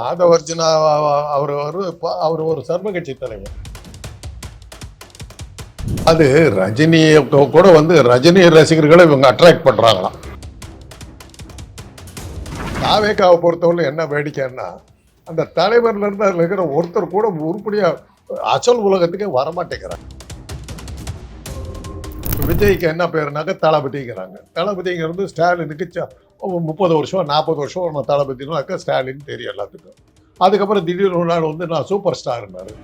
ஆதவர்ஜுனா அவர் ஒரு சர்வ கட்சி தலைவர். அது ரஜினியை கூட ரஜினி ரசிகர்களை இவங்க அட்ராக்ட் பண்றாங்களாம். தாவேக்காவை பொறுத்தவரை என்ன வேடிக்கைன்னா, அந்த தலைவர்ல இருந்து அதுல இருக்கிற ஒருத்தர் கூட உருப்படியா அசல் உலகத்துக்கே வரமாட்டேங்கிறாங்க. விஜய்க்கு என்ன பேருனாக்க தளபதிங்கிறாங்க. தளபதிங்கிறது ஸ்டாலினுக்கு 30 வருஷம் 40 வருஷம் நம்ம தளபதினாக்க ஸ்டாலின் தெரியும் எல்லாத்துக்கும். அதுக்கப்புறம் திடீர்னு ஒரு நாள் நான் சூப்பர் ஸ்டார்னாரு.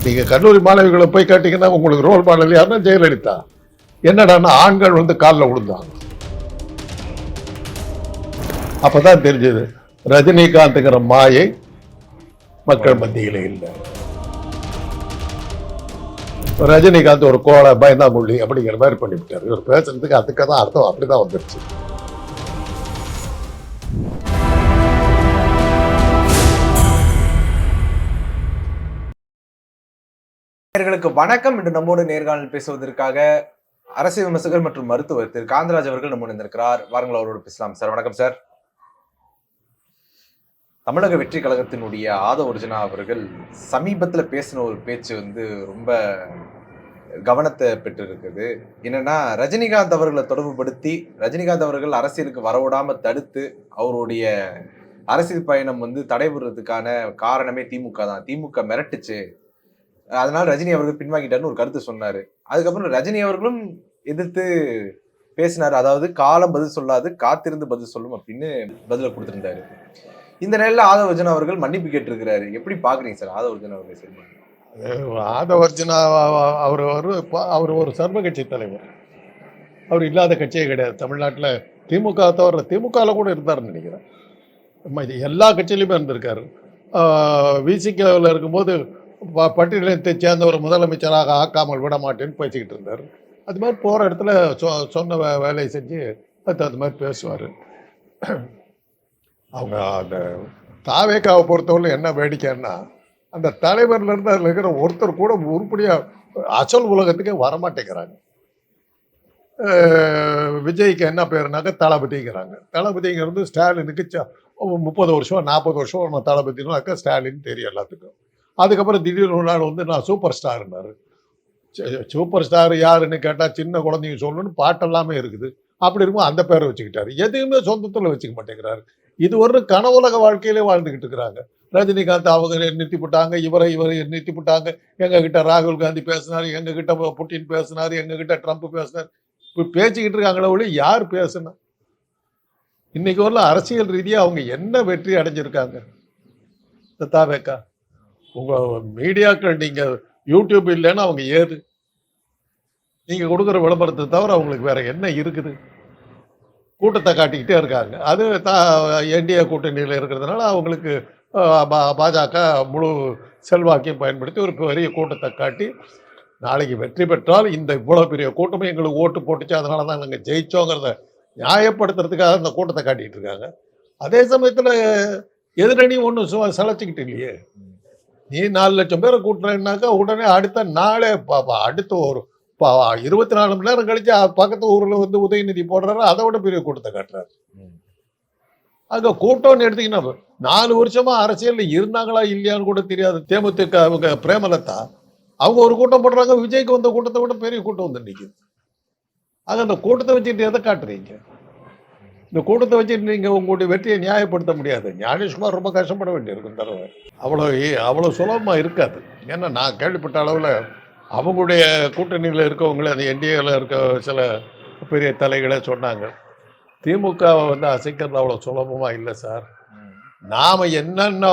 நீங்க கல்லூரி மாணவிகளை போய் கேட்டீங்கன்னா உங்களுக்கு ரோல் மாடல் யாருன்னா ஜெயலலிதா. என்னடான்னா ஆண்கள் காலில் விழுந்தாங்க. அப்பதான் தெரிஞ்சது ரஜினிகாந்த்ங்கிற மாயை மக்கள் மத்தியில இல்லை. ரஜினிகாந்த் ஒரு கோலை பயந்தாங்குள்ளி அப்படிங்கிற மாதிரி பண்ணிவிட்டார். இவர் பேசுறதுக்கு அதுக்கு தான் அர்த்தம் அப்படிதான் வந்துருச்சு. நேயர்களுக்கு வணக்கம். இன்று நம்மோடு நேர்காணல் பேசுவதற்காக அரசியல் விமர்சகர் மற்றும் மருத்துவர் திரு காந்தராஜ் அவர்கள் நம்ம இருந்திருக்கிறார். வாருங்கள் அவரோடு பேசலாம். சார் வணக்கம். சார், தமிழக வெற்றி கழகத்தினுடைய ஆதவர்ஜுனா அவர்கள் சமீபத்துல பேசின ஒரு பேச்சு ரொம்ப கவனத்தை பெற்று இருக்குது. என்னன்னா, ரஜினிகாந்த் அவர்களை தொடர்புபடுத்தி ரஜினிகாந்த் அவர்கள் அரசியலுக்கு வரவிடாம தடுத்து அவருடைய அரசியல் பயணம் தடைபடுறதுக்கான காரணமே திமுக தான். திமுக மிரட்டுச்சு, அதனால ரஜினி அவர்கள் பின்வாங்கிட்டாருன்னு ஒரு கருத்து சொன்னாரு. அதுக்கப்புறம் ரஜினி அவர்களும் எதிர்த்து பேசினாரு. அதாவது காலம் பதில் சொல்லாது, காத்திருந்து பதில் சொல்லும் அப்படின்னு பதில கொடுத்திருந்தாரு. இந்த நிலையில ஆதவர்ஜுனா அவர்கள் மன்னிப்பு கேட்டிருக்கிறாரு. எப்படி பாக்குறீங்க சார் ஆதவர்ஜுனா அவர்கள் செயல்பாடு? ஆதவர்ஜுனா அவர் ஒரு சர்வ கட்சி தலைவர். அவர் இல்லாத கட்சியே கிடையாது தமிழ்நாட்டில். திமுக தவிர திமுகவில் கூட இருந்தாருன்னு நினைக்கிறேன். எல்லா கட்சியிலுமே இருந்திருக்காரு. விசிகவில் இருக்கும்போது பட்டியலத்தை சேர்ந்த ஒரு முதலமைச்சராக ஆக்காமல் விட மாட்டேன்னு பேசிக்கிட்டு இருந்தார். அது மாதிரி போகிற இடத்துல சொன்ன வேலையை செஞ்சு அது மாதிரி பேசுவார். அவங்க அந்த தாவேக்காவை பொறுத்தவரை என்ன வேடிக்கைன்னா, அந்த தலைவர்ல இருந்து அதில் இருக்கிற ஒருத்தர் கூட உருப்படியா அசல் உலகத்துக்கே வரமாட்டேங்கிறாங்க. விஜய்க்கு என்ன பேருனாக்க தளபதிங்கிறாங்க. தளபதிங்கிறது ஸ்டாலினுக்கு 30 வருஷம் 40 வருஷம் நம்ம தளபதினாக்க ஸ்டாலின் தெரியும் எல்லாத்துக்கும். அதுக்கப்புறம் திடீர்னு ஒரு நாள் நான் சூப்பர் ஸ்டார்னாரு. சூப்பர் ஸ்டார் யாருன்னு கேட்டால் சின்ன குழந்தைங்க சொல்லணும்னு பாட்டெல்லாமே இருக்குது. அப்படி இருக்கும்போது அந்த பேரை வச்சுக்கிட்டாரு. எதையுமே சொந்தத்தில் வச்சுக்க மாட்டேங்கிறாரு. இது ஒரு கனவுலக வாழ்க்கையிலே வாழ்ந்துக்கிட்டு இருக்கிறாங்க. ரஜினிகாந்த் அவங்க நிறுத்திவிட்டாங்க, இவரை நிறுத்திவிட்டாங்க. எங்ககிட்ட ராகுல் காந்தி பேசினார், எங்ககிட்ட புட்டின் பேசினார், எங்ககிட்ட ட்ரம்ப் பேசினார். இப்போ பேசிக்கிட்டு இருக்காங்களே ஒழி யார் பேசுனா? இன்னைக்கு வரல அரசியல் ரீதியாக அவங்க என்ன வெற்றி அடைஞ்சிருக்காங்க? தாவேக்கா உங்கள் மீடியாக்கள் நீங்கள் யூடியூப் இல்லைன்னா அவங்க ஏது? நீங்கள் கொடுக்குற விளம்பரத்தை தவிர அவங்களுக்கு வேற என்ன இருக்குது? கூட்டத்தை காட்டிக்கிட்டே இருக்காங்க. அது என்டிஏ கூட்டணியில் இருக்கிறதுனால அவங்களுக்கு பாஜக முழு செல்வாக்கையும் பயன்படுத்தி ஒரு பெரிய கூட்டத்தை காட்டி நாளைக்கு வெற்றி பெற்றால் இந்த இவ்வளோ பெரிய கூட்டமே எங்களுக்கு ஓட்டு போட்டுச்சு, அதனால தான் நாங்கள் ஜெயிச்சோங்கிறத நியாயப்படுத்துறதுக்காக அந்த கூட்டத்தை காட்டிகிட்டு இருக்காங்க. அதே சமயத்தில் எதிரணி ஒன்றும் சளைச்சிக்கிட்டு இல்லையே. நீ 4 லட்சம் பேரை கூட்டுறேன்னாக்கா உடனே அடுத்த நாளே அடுத்த ஒரு 24 மணி நேரம் கழிச்சு பக்கத்து ஊரில் உதயநிதி போடுறாரு, அதை விட பெரிய கூட்டத்தை காட்டுறாரு. அங்கே கூட்டம்னு எடுத்தீங்கன்னா 4 வருஷமா அரசியலில் இருந்தாங்களா இல்லையான்னு கூட தெரியாது. தேமுதிக அவங்க பிரேமலதா அவங்க ஒரு கூட்டம் போடுறாங்க, விஜய்க்கு வந்த கூட்டத்தை விட பெரிய கூட்டம் நிற்குது. ஆக அந்த கூட்டத்தை வச்சுட்டு எதை காட்டுறீங்க? இந்த கூட்டத்தை வச்சுட்டு நீங்கள் உங்களுடைய வெற்றியை நியாயப்படுத்த முடியாது. ஞானேஷ்குமார் ரொம்ப கஷ்டப்பட வேண்டியிருக்கும் தடவை. அவ்வளோ சுலபமாக இருக்காது. ஏன்னா நான் கேள்விப்பட்ட அளவில் அவங்களுடைய கூட்டணியில் இருக்கவங்களே அந்த என்டிஏவில் இருக்க சில பெரிய தலைகளே சொன்னாங்க, திமுகவை அசைக்கிறது அவ்வளோ சுலபமாக இல்லை சார். நாம் என்னென்ன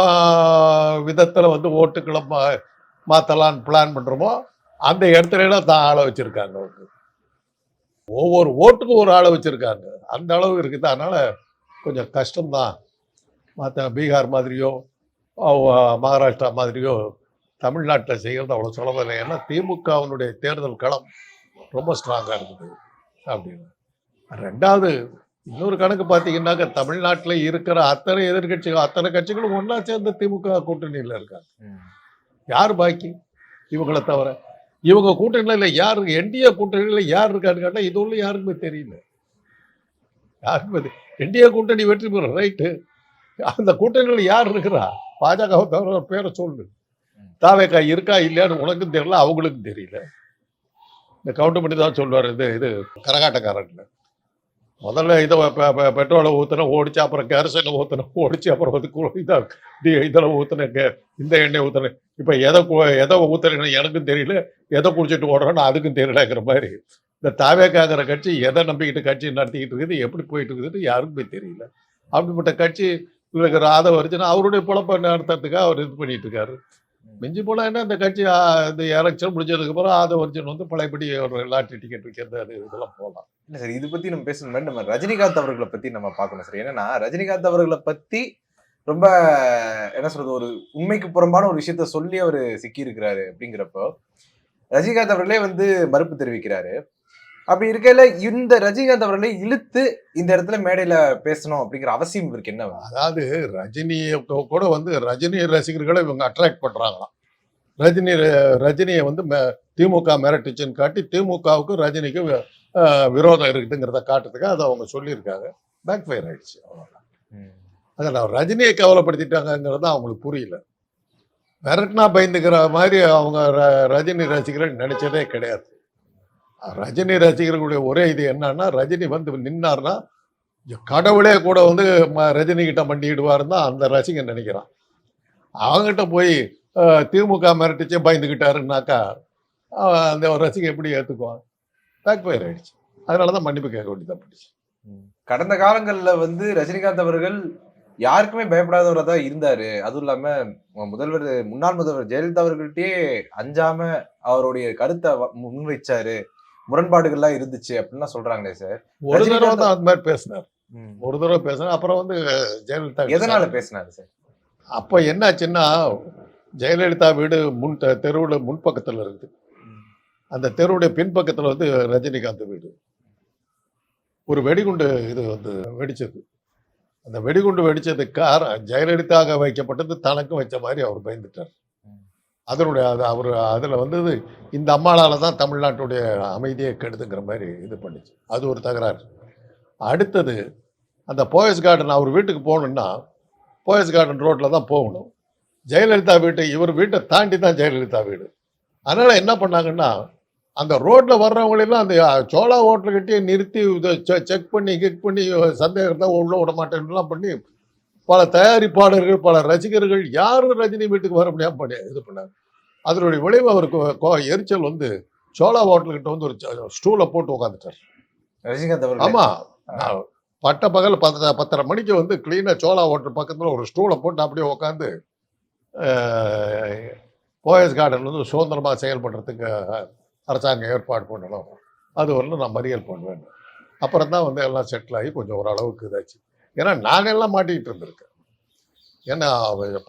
விதத்தில் ஓட்டுக்களை மாற்றலான்னு பிளான் பண்ணுறோமோ அந்த இடத்துலலாம் தான் ஆளை வச்சுருக்காங்க. அவங்க ஒவ்வொரு ஓட்டுக்கும் ஒரு ஆளை வச்சுருக்காங்க. அந்த அளவு இருக்குது. அதனால் கொஞ்சம் கஷ்டம்தான். மற்ற பீகார் மாதிரியோ மகாராஷ்டிரா மாதிரியோ தமிழ்நாட்டில் செய்கிறது அவ்வளோ சுலபம் இல்லை. ஏன்னா திமுகவினுடைய தேர்தல் களம் ரொம்ப ஸ்ட்ராங்காக இருக்குது அப்படின்னு. ரெண்டாவது இன்னொரு கணக்கு பார்த்தீங்கன்னாக்க தமிழ்நாட்டில் இருக்கிற அத்தனை எதிர்கட்சிகள் அத்தனை கட்சிகளும் ஒன்றா சேர்ந்த திமுக கூட்டணியில் இருக்காங்க. யார் பாக்கி இவங்களை தவிர? இவங்க கூட்டணியில் யார், என்டிஏ கூட்டணியில் யார் இருக்கான்னு கேட்டால் இது ஒன்றும் யாருக்குமே தெரியல. யாருக்குமே என்டிஏ கூட்டணி வெற்றி பெறும் ரைட்டு, அந்த கூட்டணியில் யார் இருக்கிறா? பாஜகவை தவிர ஒரு பேரை சொல்லு. தாவேக்கா இருக்கா இல்லையான்னு உனக்கும் தெரியல, அவங்களுக்கும் தெரியல. இந்த கவுண்ட் பண்ணி தான் சொல்லுவார். இது கரகாட்டக்காரன் முதல்ல இதை பெட்ரோலை ஊற்றின ஓடிச்சு, அப்புறம் கேரசனை ஊற்றின ஓடிச்சு, அப்புறம் வந்து இதில் ஊற்றின இந்த எண்ணெய் ஊற்றின. இப்போ எதை ஊற்றுறேன்னு எனக்கும் தெரியல, எதை குடிச்சிட்டு ஓடுறோன்னு அதுக்கும் தெரியலங்கிற மாதிரி இந்த தாவேக்காங்கிற கட்சி எதை நம்பிக்கிட்டு கட்சி நடத்திக்கிட்டு இருக்குது, எப்படி போயிட்டு இருக்குதுன்னு யாருக்குமே தெரியல. அப்படிப்பட்ட கட்சி இருக்கிற ஆதவர்ஜன் அவருடைய பொழப்பை நடத்துறதுக்காக அவர் இது பண்ணிட்டு இருக்காரு. மிஞ்சி போனா என்ன, இந்த கட்சி இந்த எலெக்ஷன் முடிஞ்சதுக்கு அப்புறம் ஆதவர்ஜன் வந்து பழையபடி ஒரு லாட்டரி டிக்கெட் விற்கிறது அது இதெல்லாம் போகலாம். இல்ல சார், இது பத்தி நம்ம பேசணும் மாதிரி நம்ம ரஜினிகாந்த் அவர்களை பத்தி நம்ம பார்க்கணும் சார். என்னன்னா ரஜினிகாந்த் அவர்களை பத்தி ரொம்ப என்ன சொல்றது, ஒரு உண்மைக்கு புறம்பான ஒரு விஷயத்த சொல்லி அவர் சிக்கி இருக்கிறாரு. அப்படிங்கிறப்போ ரஜினிகாந்த் அவர்களே வந்து மறுப்பு தெரிவிக்கிறாரு. அப்படி இருக்கையில இந்த ரஜினிகாந்த் அவர்களை இழுத்து இந்த இடத்துல மேடையில பேசணும் அப்படிங்கிற அவசியம் இவருக்கு என்ன? அதாவது ரஜினியை கூட வந்து ரஜினி ரசிகர்களை இவங்க அட்ராக்ட் பண்றாங்களாம். ரஜினியை வந்து திமுக மிரட்டுச்சுன்னு காட்டி திமுகவுக்கு ரஜினிக்கு விரோதம் இருக்குதுங்கிறத காட்டுறதுக்கு அதை அவங்க சொல்லியிருக்காங்க. பேக் ஃபயர் ஆயிடுச்சு, அவ்வளோதான். அதில் ரஜினியை கவலைப்படுத்திட்டாங்கிறது அவங்களுக்கு புரியல. மிரட்டினா பயந்துக்கிற மாதிரி அவங்க ரஜினி ரசிகர்கள் நினைச்சதே கிடையாது. ரஜினி ரசிகர்களுடைய ஒரே இது என்னன்னா, ரஜினி வந்து நின்னார்னா கடவுளே கூட வந்து ரஜினி கிட்ட மண்டிடுவாருன்னு தான் அந்த ரசிகன் நினைக்கிறான். அவங்ககிட்ட போய் திமுக மிரட்டிச்சே பயந்துக்கிட்டாருன்னாக்கா அந்த ரசிகன் எப்படி ஏற்றுக்குவான்? பேக் ஃபயர் ஆயிடுச்சு. அதனாலதான் மன்னிப்பு கேட்க வேண்டியதான் போயிடுச்சு. கடந்த காலங்கள்ல வந்து ரஜினிகாந்த் அவர்கள் யாருக்குமே பயப்படாதவரா தான் இருந்தாரு. அதுவும் இல்லாம முன்னாள் முதல்வர் ஜெயலலிதா அவர்கள்ட்டே அஞ்சாம அவருடைய கருத்தை முன்வைச்சாரு. முரண்பாடுகள்லாம் இருந்துச்சு அப்படின்னா சொல்றாங்களே சார். ஒரு தடவை தான் அந்த மாதிரி பேசினார். ஒரு தடவை பேசினார். அப்புறம் வந்து ஜெயலலிதா எதனால பேசினாரு சார்? அப்ப என்னாச்சுன்னா, ஜெயலலிதா வீடு தெருவுல முன்பக்கத்துல இருக்குது. அந்த தெருவுடைய பின்பக்கத்துல வந்து ரஜினிகாந்த் வீடு. ஒரு வெடிகுண்டு இது வந்து வெடிச்சது. அந்த வெடிகுண்டு வெடிச்சதுக்கு ஜெயலலிதாக வைக்கப்பட்டது தனக்கும் வச்ச மாதிரி அவர் பயந்துட்டார். அதனுடைய அவர் அதில் வந்தது இந்த அம்மாளால தான் தமிழ்நாட்டுடைய அமைதியை கெடுதுங்கிற மாதிரி இது பண்ணிச்சு. அது ஒரு தகராறு. அடுத்தது அந்த போயஸ் கார்டன் அவர் வீட்டுக்கு போகணுன்னா போயஸ் கார்டன் ரோட்டில் தான் போகணும். ஜெயலலிதா இவர் வீட்டை தாண்டி தான் ஜெயலலிதா வீடு. அதனால் என்ன பண்ணாங்கன்னா, அந்த ரோட்டில் வர்றவங்களெல்லாம் அந்த சோளா ஹோட்டல்கிட்டே நிறுத்தி செக் பண்ணி சந்தேகத்தை உள்ள விட மாட்டேன்லாம் பண்ணி பல தயாரிப்பாளர்கள் பல ரசிகர்கள் யாரும் ரஜினி வீட்டுக்கு வர முடியாமல் இது பண்ணாங்க. அதனுடைய விளைவு அவருக்கு எரிச்சல் வந்து சோளா ஹோட்டல்கிட்ட வந்து ஒரு ஸ்டூலை போட்டு உட்காந்துட்டார் ரஜினிகாந்த் அவர்கள். ஆமா, பட்ட பகல் 10:30 மணிக்கு வந்து கிளீனா சோளா ஹோட்டல் பக்கத்துல ஒரு ஸ்டூலை போட்டு அப்படியே உட்காந்து போயஸ் கார்டன் வந்து சுதந்திரமா செயல்படுறதுக்கு அரசாங்கம் ஏற்பாடு பண்ணணும், அது வரலும் நான் மறியல் பண்ணுவேன். அப்புறம் தான் வந்து எல்லாம் செட்டில் ஆகி கொஞ்சம் ஓரளவுக்கு இதாச்சு. ஏன்னா நாங்கெல்லாம் மாட்டிக்கிட்டு இருந்திருக்கேன். ஏன்னா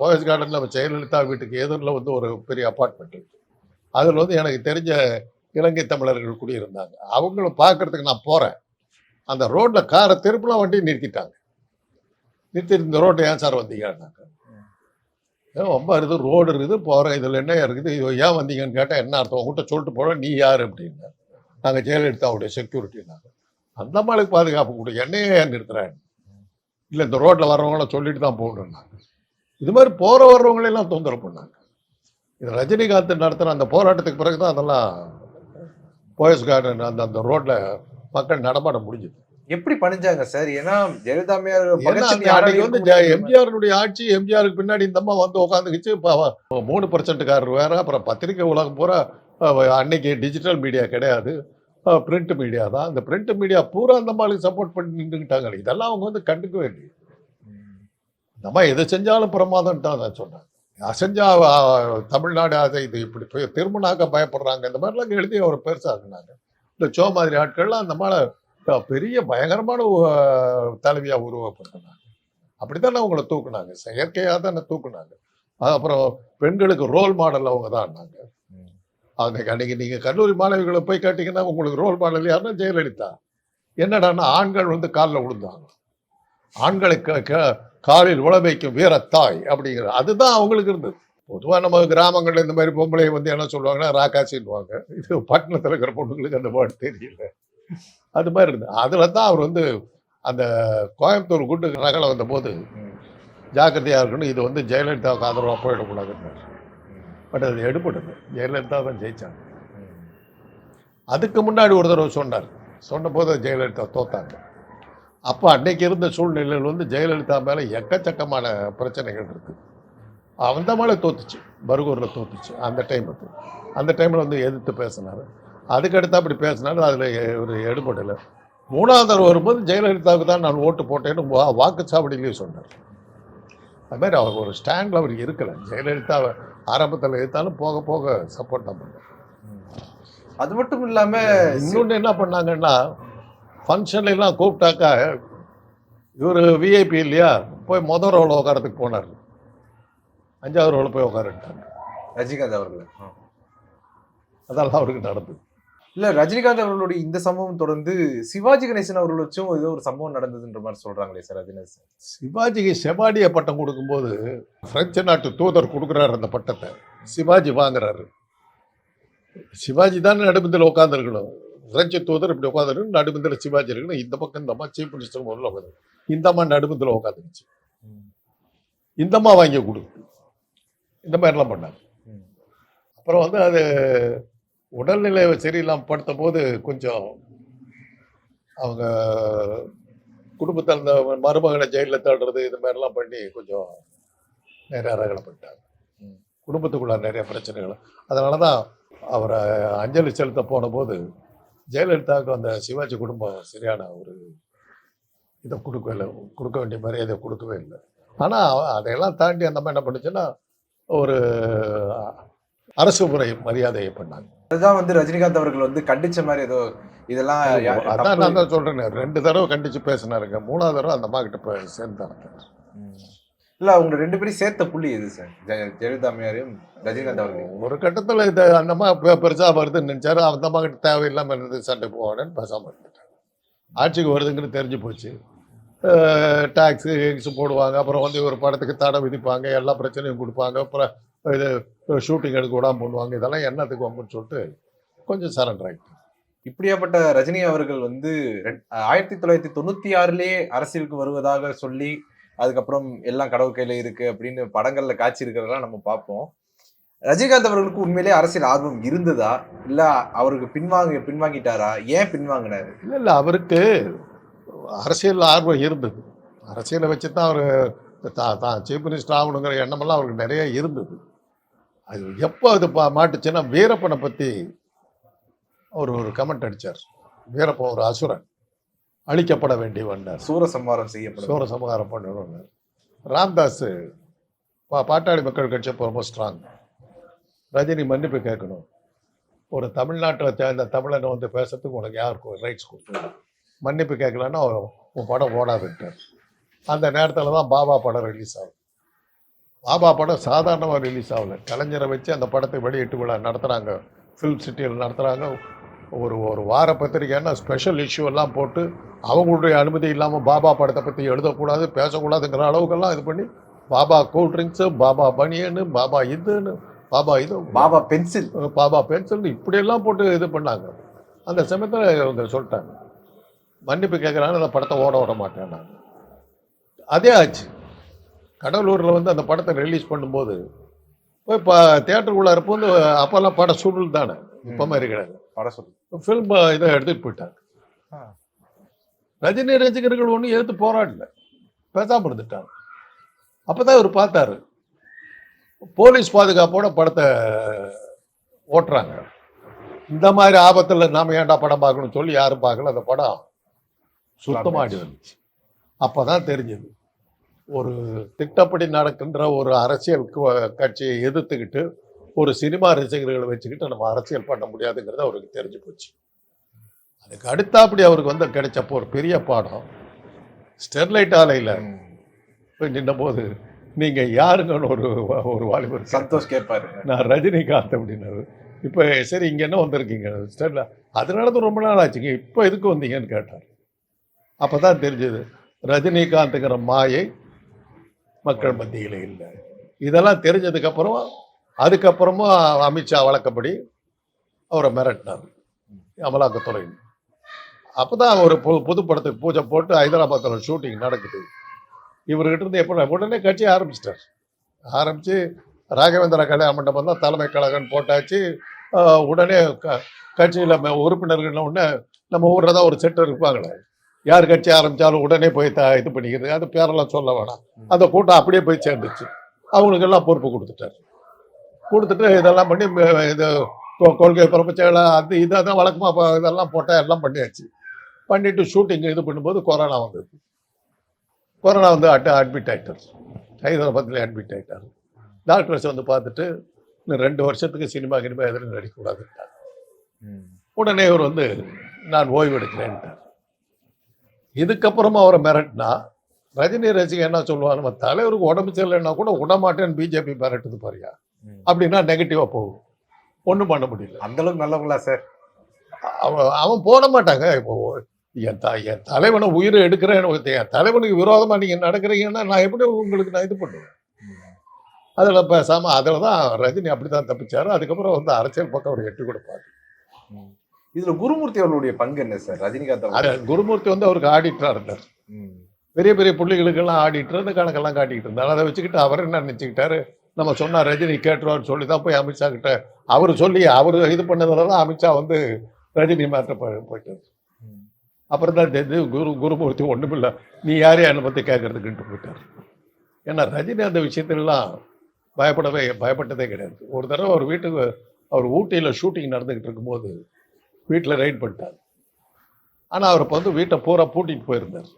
போயஸ் கார்டனில் ஜெயலலிதா வீட்டுக்கு எதிரில் வந்து ஒரு பெரிய அப்பார்ட்மெண்ட் இருக்கு. அதில் வந்து எனக்கு தெரிஞ்ச இலங்கை தமிழர்கள் குடியிருந்தாங்க. அவங்கள பார்க்கறதுக்கு நான் போகிறேன். அந்த ரோட்டில் காரை திருப்பலாம் வண்டி நிறுத்திட்டாங்க. நிறுத்தி இந்த ரோட்டை ஏன் சார் வந்தீங்கன்னாங்க. ரொம்ப இருக்குது, ரோடு இருக்குது, போகிறேன், இதில் என்ன இருக்குது, இது ஏன் வந்தீங்கன்னு கேட்டால் என்ன அர்த்தம், உங்கள்கிட்ட சொல்லிட்டு போகிறோம், நீ யார் அப்படின்னா. நாங்கள் ஜெயலலிதாவுடைய செக்யூரிட்டினாங்க. அந்த மாளுக்கு பாதுகாப்பு கொடு, என்னையே ஏன் நிறுத்துறேன், இல்லை இந்த ரோட்டில் வர்றவங்கள சொல்லிட்டு தான் போகணுன்னாங்க. இது மாதிரி போகிற வர்றவங்களெல்லாம் தொந்தரவு பண்ணாங்க. இது ரஜினிகாந்த் நடத்துகிற அந்த போராட்டத்துக்கு பிறகு தான் அதெல்லாம் போயஸ் கார்டன் அந்த ரோட்டில் மக்கள் நடமாட முடிஞ்சுது. எப்படி பணிஞ்சாங்க சார்? ஏன்னா ஜெயலலிதா வந்து எம்ஜிஆருடைய ஆட்சி, எம்ஜிஆருக்கு பின்னாடி இந்த அம்மா வந்து உட்காந்துக்கிச்சு. 3% வேற, அப்புறம் பத்திரிகை உலகம் பூரா அன்னைக்கு டிஜிட்டல் மீடியா கிடையாது, பிரிண்ட் மீடியா தான். அந்த பிரிண்ட் மீடியா பூரா அந்த அம்மாளுக்கு சப்போர்ட் பண்ணி நின்றுக்கிட்டாங்க. இதெல்லாம் அவங்க வந்து கண்டுக்கவே இல்லை. இந்த அம்மா எதை செஞ்சாலும் பிரமாதம் தான் நான் சொன்னேன். அசஞ்சா தமிழ்நாடு அதை இது இப்படி திருமணாக்க பயப்படுறாங்க, இந்த மாதிரிலாம் எழுதி அவர் பெருசாக்குனாங்க. இந்த சோ மாதிரி ஆட்கள்லாம் அந்த அம்மாவை பெரிய பயங்கரமான தலைவியா உருவப்படுத்தினாங்க. அப்படித்தான் அவங்கள தூக்குனாங்க, செயற்கையாக தான் தூக்குனாங்க. அப்புறம் பெண்களுக்கு ரோல் மாடல் அவங்க தான். அன்னைக்கு நீங்க கல்லூரி மாணவிகளை போய் கேட்டீங்கன்னா உங்களுக்கு ரோல் மாடல் யாருன்னா ஜெயலலிதா. என்னடான்னா ஆண்கள் வந்து காலில் விழுந்தாங்க, ஆண்களை காலில் உழ வைக்கும் வீரத்தாய் அப்படிங்கிற அதுதான் அவங்களுக்கு இருந்தது. பொதுவாக நம்ம கிராமங்கள்ல இந்த மாதிரி பொம்பளை வந்து என்ன சொல்லுவாங்கன்னா ராக்காசின்வாங்க. இது பட்டணத்தில் இருக்கிற பொண்ணுங்களுக்கு அந்த பாட்டு தெரியல, அது மாதிரி இருந்தது. அதில் தான் அவர் வந்து அந்த கோயம்புத்தூர் குண்டு ரகலை வந்த போது ஜாக்கிரதையாக இருக்கணும், இது வந்து ஜெயலலிதாவுக்கு ஆதரவாக போயிடக்கூடாதுன்னு. பட் அது எடுபடுது, ஜெயலலிதா தான் ஜெயிச்சாங்க. அதுக்கு முன்னாடி ஒரு தடவை சொன்னபோது ஜெயலலிதா தோத்தாங்க. அப்போ அன்னைக்கு இருந்த சூழ்நிலையில் வந்து ஜெயலலிதா மேலே எக்கச்சக்கமான பிரச்சனைகள் இருக்குது. அந்த மேலே தோத்துச்சு, பர்கூரில் தோத்துச்சு. அந்த டைமில் வந்து எதிர்த்து பேசினார். அதுக்கடுத்து அப்படி பேசினாரு, அதில் ஒரு எடுபடலை. 3வது தடவை வரும்போது ஜெயலலிதாவுக்கு தான் நான் ஓட்டு போட்டேன்னு வாக்குச்சாவடியிலேயே சொன்னார். அதுமாதிரி அவர் ஒரு ஸ்டாண்டில் அவர் இருக்கலை. ஜெயலலிதாவை ஆரம்பத்தில் எதிர்த்தாலும் போக போக சப்போர்ட் தான் பண்ணார். அது மட்டும் இல்லாம இன்னொன்று என்ன பண்ணாங்கன்னா, ஃபங்க்ஷன்ல எல்லாம் கூப்பிட்டாக்கா இவர் விஐபி இல்லையா, போய் முதல் ரோவில் உட்காரத்துக்கு போனார். 5வது ரோவில் போய் உட்காருட்டாங்க ரஜினிகாந்த் அவர்கள். அதெல்லாம் அவருக்கு நடந்தது. இல்ல, ரஜினிகாந்த் அவர்களுடைய இந்த சம்பவம் தொடர்ந்து சிவாஜி கணேசன் அவர்கள் வச்சும் ஏதோ ஒரு சம்பவம் நடந்ததுன்ற மாதிரி சொல்றாங்களே சார். அது என்ன சார்? சிவாஜிக்கு செவாடிய பட்டம் கொடுக்கும்போது பிரெஞ்சு நாட்டு தூதர் கொடுக்குறாரு அந்த பட்டத்தை, சிவாஜி வாங்குறாரு. சிவாஜி தானே நடுமந்தில் உட்காந்துருக்கணும், பிரெஞ்சு தூதர் இப்படி உட்காந்துருக்கு, நடுமந்தில் சிவாஜி இருக்கணும். இந்த பக்கம் இந்த அம்மா சீஃப் மினிஸ்டர் முதல்ல உட்காந்து, இந்த அம்மா நடுமந்தில் உட்காந்துருச்சு. இந்த அம்மா வாங்கி கொடுக்கு, இந்த மாதிரிலாம் பண்ணாங்க. அப்புறம் வந்து அது உடல்நிலை சரியில்லாமல் படுத்த போது கொஞ்சம் அவங்க குடும்பத்தில் அந்த மருமகனை ஜெயிலில் தேடுறது இது மாதிரிலாம் பண்ணி கொஞ்சம் நிறைய அரகலப்பட்டாங்க. குடும்பத்துக்குள்ள நிறைய பிரச்சனைகள். அதனால தான் அவரை அஞ்சலி செலுத்த போன போது ஜெயலலிதாவுக்கு அந்த சிவாஜி குடும்பம் சரியான ஒரு இதை கொடுக்க வேண்டிய மரியாதை கொடுக்கவே இல்லை. ஆனால் அதையெல்லாம் தாண்டி அந்த மாதிரி என்ன பண்ணுச்சுன்னா ஒரு அரசு முறை மரியாதையை பண்ணாங்க. அதுதான் வந்து ரஜினிகாந்த் அவர்கள் வந்து கண்டிச்ச மாதிரி ஏதோ இதெல்லாம் அதான் நான் தான் சொல்றேன், 2 தடவை கண்டிச்சு பேசினாருங்க. 3வது தடவை அந்த அம்மா கிட்ட சேர்ந்தாங்க. இல்ல, அவங்க 2 பேரும் சேர்த்த புள்ளி எது சார்? ஜெயலலிதா அம்மையாரையும் ரஜினிகாந்த் அவர்களையும். ஒரு கட்டத்தில் இது அந்த அம்மா பெருசா வருதுன்னு நினைச்சாரு. அந்த அம்மா கிட்ட தேவையில்லாம இருந்து சண்டை போவானேன்னு பேசாம இருந்துட்டாங்க. ஆட்சிக்கு வருதுங்கன்னு தெரிஞ்சு போச்சு. டாக்ஸு போடுவாங்க, அப்புறம் வந்து ஒரு படத்துக்கு தடை விதிப்பாங்க, எல்லா பிரச்சனையும் கொடுப்பாங்க, அப்புறம் இது ஷூட்டிங் எடுக்க விடாமல் பண்ணுவாங்க. இதெல்லாம் என்னத்துக்கு வம்புன்னு சொல்லிட்டு கொஞ்சம் சரண்டர் ஆகிட்டு. இப்படியாப்பட்ட ரஜினி அவர்கள் வந்து 1996லேயே அரசியலுக்கு வருவதாக சொல்லி அதுக்கப்புறம் எல்லாம் கடவுள் கையில இருக்கு அப்படின்னு படங்கள்ல காட்சி இருக்கிறதெல்லாம் நம்ம பார்ப்போம். ரஜினிகாந்த் அவர்களுக்கு உண்மையிலேயே அரசியல் ஆர்வம் இருந்ததா, இல்ல அவருக்கு பின்வாங்கிட்டாரா? ஏன் பின்வாங்கினாரு? இல்ல அவருக்கு அரசியல் ஆர்வம் இருந்தது. அரசியலை வச்சு தான் அவர் தான் சீஃப் மினிஸ்டர் ஆகணுங்கிற எண்ணமெல்லாம் அவருக்கு நிறைய இருந்தது. அது எப்போ அது மாட்டுச்சுன்னா, வீரப்பனை பற்றி அவர் ஒரு கமெண்ட் அடித்தார். வீரப்பன் ஒரு அசுரன், அழிக்கப்பட வேண்டியவன், சூரசம்ஹாரம் பண்ணணும்னு. ராம்தாஸ் பாட்டாளி மக்கள் கட்சி ரொம்ப ஸ்ட்ராங். ரஜினி மன்னிப்பு கேட்கணும், ஒரு தமிழ்நாட்டை சேர்ந்த தமிழனை வந்து பேசுறதுக்கு உனக்கு யாருக்கும் ரைட்ஸ் கொடுத்து மன்னிப்பு கேட்கலன்னா உன் படம் ஓடாதுட்டார். அந்த நேரத்தில் தான் பாபா படம் ரிலீஸ் ஆகும். பாபா படம் சாதாரணமாக ரிலீஸ் ஆகலை. கலைஞரை வச்சு அந்த படத்தை வெளியீட்டு விழா நடத்துகிறாங்க, ஃபில்ம் சிட்டியில் நடத்துகிறாங்க. ஒரு வார பத்திரிக்கைன்னா ஸ்பெஷல் இஷ்யூ எல்லாம் போட்டு அவங்களுடைய அனுமதி இல்லாமல் பாபா படத்தை பற்றி எழுதக்கூடாது, பேசக்கூடாதுங்கிற அளவுக்கெல்லாம் இது பண்ணி, பாபா கூல் ட்ரிங்க்ஸு, பாபா பனியனு, பாபா இதுன்னு, பாபா பென்சில் இப்படியெல்லாம் போட்டு இது பண்ணாங்க. அந்த சமயத்தில் இவங்க சொல்லிட்டாங்க, மன்னிப்பு கேட்குறாங்க, அந்த படத்தை ஓட மாட்டேன் நான். அதே ஆச்சு. கடலூரில் வந்து அந்த படத்தை ரிலீஸ் பண்ணும்போது போய் தியேட்டருக்குள்ளே இருப்போது, அப்போல்லாம் படம் சுருள் தானே, இப்போ மாதிரி கிடையாது, படம் சுருள். ஃபில்ம் இதை எடுத்துகிட்டு போயிட்டாங்க. ரஜினி ரசிகர்கள் ஒன்றும் எதிர்த்து போராடல, பேசாமல் இருந்துட்டாங்க. அப்போ தான் இவர் பார்த்தாரு, போலீஸ் பாதுகாப்போட படத்தை ஓட்டுறாங்க. இந்த மாதிரி ஆபத்தில் நாம் ஏன்டா படம் பார்க்கணும்னு சொல்லி யாரும் பார்க்கல. அந்த படம் சுத்தமாக அடி வந்துச்சு. அப்போ தான் தெரிஞ்சது, ஒரு திட்டப்படி நடக்கின்ற ஒரு அரசியல் கட்சியை எதிர்த்துக்கிட்டு ஒரு சினிமா ரசிகர்களை வச்சுக்கிட்டு நம்ம அரசியல் பண்ண முடியாதுங்கிறது அவருக்கு தெரிஞ்சு போச்சு. அதுக்கு அடுத்தாப்படி அவருக்கு வந்து கிடைச்சப்போ ஒரு பெரிய பாடம், ஸ்டெர்லைட் ஆலையில் போய் நின்ற போது, நீங்கள் யாருங்கன்னு ஒரு வாலிபர் சந்தோஷ் கேட்பாரு, நான் ரஜினிகாந்த் அப்படின்னாரு. இப்போ சரி இங்கே என்ன வந்திருக்கீங்க ஸ்டெர்லைட், அது நடந்து ரொம்ப நாள் ஆச்சுங்க, இப்போ எதுக்கு வந்தீங்கன்னு கேட்டார். அப்போ தான் தெரிஞ்சது ரஜினிகாந்துங்கிற மாயை மக்கள் மத்தியில் இல்லை. இதெல்லாம் தெரிஞ்சதுக்கப்புறம் அதுக்கப்புறமா அமித்ஷா வழக்கப்படி அவரை மிரட்டினார் அமலாக்கத்துறை. அப்போ தான் ஒரு புது படத்துக்கு பூஜை போட்டு ஹைதராபாத்தில் ஷூட்டிங் நடக்குது. இவர்கிட்ட இருந்து எப்போ உடனே கட்சி ஆரம்பிச்சு ராகவேந்திர கல்யாண மண்டபம் தான் தலைமை கழகம் போட்டாச்சு. உடனே கட்சியில் உறுப்பினர்கள் உடனே நம்ம ஊரில் தான் ஒரு செட்டு இருப்பாங்களே, யார் கட்சி ஆரம்பித்தாலும் உடனே போய் இது பண்ணிக்கிறது, அது பேரெல்லாம் சொல்ல வேணாம். அந்த கூட்டம் அப்படியே போய் சேர்ந்துச்சு. அவங்களுக்கெல்லாம் பொறுப்பு கொடுத்துட்டு இதெல்லாம் பண்ணி இது கொள்கை பரப்புச்செயலாக அது இதை தான் வழக்கமாக இதெல்லாம் போட்டால் எல்லாம் பண்ணியாச்சு. பண்ணிவிட்டு ஷூட்டிங் இது பண்ணும்போது கொரோனா வந்தது. கொரோனா வந்து அட்மிட் ஆகிட்டார், ஹைதராபாத்தில் அட்மிட் ஆகிட்டார். டாக்டர்ஸ் வந்து பார்த்துட்டு இன்னும் 2 வருஷத்துக்கு சினிமா எதுவும் நடிக்கக்கூடாதுட்டார். உடனே இவர் வந்து நான் ஓய்வு எடுக்கிறேன்ட்டார். இதுக்கப்புறமா அவரை மிரட்டினா ரஜினி ரசிகன் என்ன சொல்லுவாங்க, நம்ம தலைவருக்கு உடம்பு சரியில்லைன்னா கூட விடமாட்டேன்னு பிஜேபி மிரட்டுது பாருங்க, அப்படின்னா நெகட்டிவாக போகும். ஒன்றும் பண்ண முடியல. அந்த அளவுக்கு நல்லவங்களா சார்? அவன் போட மாட்டாங்க. இப்போ என் தலைவனை உயிரை எடுக்கிறேன், என் தலைவனுக்கு விரோதமாக நீங்கள் நடக்கிறீங்கன்னா நான் எப்படி உங்களுக்கு நான் இது பண்ணுவேன்? அதில் பேசாமல் அதில் தான் ரஜினி அப்படி தான் தப்பிச்சாரு. அதுக்கப்புறம் வந்து அரசியல் பக்கம் அவர் எட்டு கொடுப்பாரு. இதில் குருமூர்த்தி அவர்களுடைய பங்கு என்ன சார்? ரஜினிகாந்த் குருமூர்த்தி வந்து அவருக்கு ஆடிட்டராக இருந்தார். பெரிய பெரிய புள்ளிகளுக்கெல்லாம் ஆடிட்டர் இந்த கணக்கெல்லாம் காட்டிக்கிட்டு இருந்தார். அதை வச்சுக்கிட்டு அவர் என்ன நினச்சிக்கிட்டாரு, நம்ம சொன்னால் ரஜினி கேட்டுருவான்னு சொல்லி தான் போய் அமித்ஷா கிட்ட அவர் சொல்லி அவர் இது பண்ணதில் தான் அமித்ஷா வந்து ரஜினி மாற்ற போயிட்டார். அப்புறம் தான் தெரிஞ்சு குருமூர்த்தி ஒன்றுமில்லை, நீ யாரையும் என்னை பற்றி கேட்கறதுக்குன்ட்டு போயிட்டார். ஏன்னா ரஜினி அந்த விஷயத்துலலாம் பயப்பட்டதே கிடையாது. ஒரு தடவை அவர் வீட்டுக்கு அவர் ஊட்டியில் ஷூட்டிங் நடந்துக்கிட்டு இருக்கும்போது வீட்டில் ரைட் பண்ணிட்டார். ஆனால் அவர் இப்போ வந்து வீட்டை பூரா பூட்டிகிட்டு போயிருந்தார்.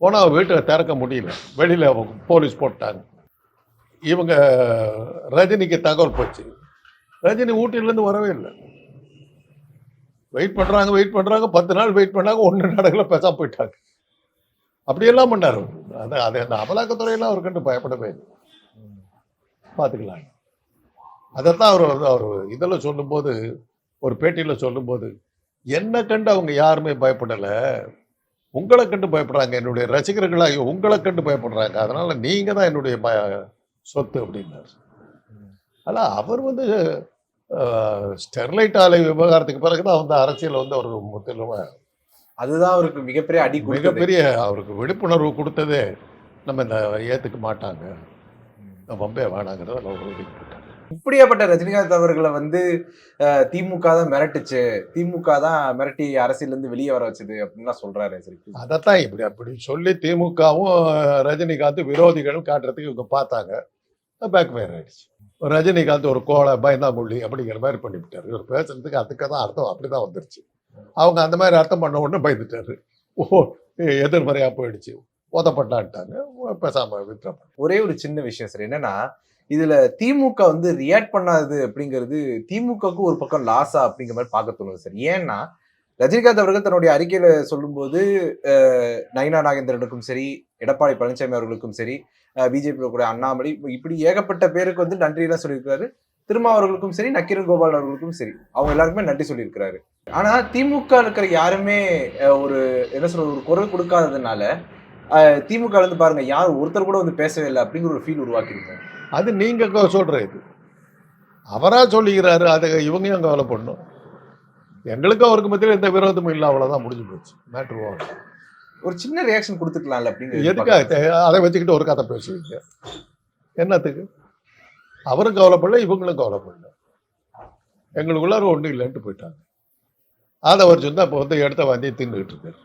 போனால் அவர் வீட்டை திறக்க முடியல, வெளியில் போலீஸ் போட்டாங்க. இவங்க ரஜினிக்கு தகவல் போச்சு. ரஜினி ஊட்டியிலேருந்து வரவே இல்லை. வெயிட் பண்ணுறாங்க 10 நாள் வெயிட் பண்ணாங்க, ஒன்றும் நடக்கல, பேசாம போயிட்டாங்க. அப்படியெல்லாம் பண்ணார். அது அந்த அமலாக்கத்துறையெல்லாம் அவர் கண்டு பயப்படவே இல்லை. பார்த்துக்கலாம். அதைத்தான் அவர் இதில் சொல்லும்போது, ஒரு பேட்டியில் சொல்லும்போது, என்னை கண்டு அவங்க யாருமே பயப்படலை, உங்களை கண்டு பயப்படுறாங்க, என்னுடைய ரசிகர்களாக உங்களை கண்டு பயப்படுறாங்க, அதனால் நீங்கள் தான் என்னுடைய சொத்து அப்படின்னார். ஆனால் அவர் வந்து ஸ்டெர்லைட் ஆலை விவகாரத்துக்கு பிறகு தான் வந்து அரசியல் வந்து அவருக்கு முற்றிலுமே அதுதான் அவருக்கு மிகப்பெரிய அவருக்கு விழிப்புணர்வு கொடுத்ததே. நம்ம இந்த ஏற்றுக்க மாட்டாங்க, பம்பே வேணாங்கிறத அவர் ஒதுக்கிட்டாங்க. இப்படியாப்பட்ட ரஜினிகாந்த் அவர்களை வந்து திமுக தான் மிரட்டுச்சு, திமுக தான் மிரட்டி அரசியலேருந்து வெளியே வர வச்சது அப்படின்லாம் சொல்றாரு. அதைத்தான் அப்படி சொல்லி திமுகவும் ரஜினிகாந்த் விரோதிகள் காட்டுறதுக்கு இவங்க பார்த்தாங்க. பேக் ஃபயர் ஆயிடுச்சு. ரஜினிகாந்த் ஒரு கோலை பயந்தாங்குள்ளி அப்படிங்கிற மாதிரி பண்ணிவிட்டார். இவர் பேசுறதுக்கு அதுக்கு தான் அர்த்தம் அப்படிதான் வந்துருச்சு. அவங்க அந்த மாதிரி அர்த்தம் பண்ண உடனே பயந்துட்டாரு. எதிர்மறையா போயிடுச்சு, உதப்பட்டான்ட்டாங்க, பேசாம விட்டுற. ஒரே ஒரு சின்ன விஷயம் சார், என்னன்னா இதுல திமுக வந்து ரியாக்ட் பண்ணாது அப்படிங்கிறது திமுகவுக்கு ஒரு பக்கம் லாஸா அப்படிங்கிற மாதிரி பார்க்க தோணுது சார். ஏன்னா ரஜினிகாந்த் அவர்கள் தன்னுடைய அறிக்கையில சொல்லும்போது நயினா நாகேந்திரனுக்கும் சரி, எடப்பாடி பழனிசாமி அவர்களுக்கும் சரி, பிஜேபி கூட அண்ணாமலை, இப்படி ஏகப்பட்ட பேருக்கு வந்து நன்றியெல்லாம் சொல்லியிருக்காரு. திருமாவர்களுக்கும் சரி, நக்கீரன் கோபால் அவர்களுக்கும் சரி, அவங்க எல்லாருக்குமே நன்றி சொல்லியிருக்கிறாரு. ஆனா திமுக இருக்கிற யாருமே ஒரு என்ன சொல்ற ஒரு குரல் கொடுக்காததுனால திமுக இருந்து பாருங்க யாரும் ஒருத்தர் கூட வந்து பேசவே இல்லை அப்படிங்கிற ஒரு ஃபீல் உருவாக்கிருக்காங்க. அது நீங்க சொல்ற இது அவரா சொல்லிக்கிறாரு, அதை இவங்க கவலைப்படணும். எங்களுக்கும் அவருக்கு மத்தியில் எந்த விரோதமும் இல்லை, அவ்வளவுதான், முடிஞ்சு போச்சு மேட்ரு. ஒரு சின்ன ரியாக்ஷன் கொடுத்துக்கலாம்ல அப்படிங்கிற. எதுக்காக அதை வச்சுக்கிட்டு ஒரு கதை பேசுவீங்க? என்னத்துக்கு? அவரும் கவலைப்படல, இவங்களும் கவலைப்படல, எங்களுக்குள்ளார ஒன்றும் இல்லைன்ட்டு போயிட்டாங்க. அதை அவர் சொன்னா இப்போ வந்து இடத்த வாங்கி தின்னுக்கிட்டு இருக்காரு.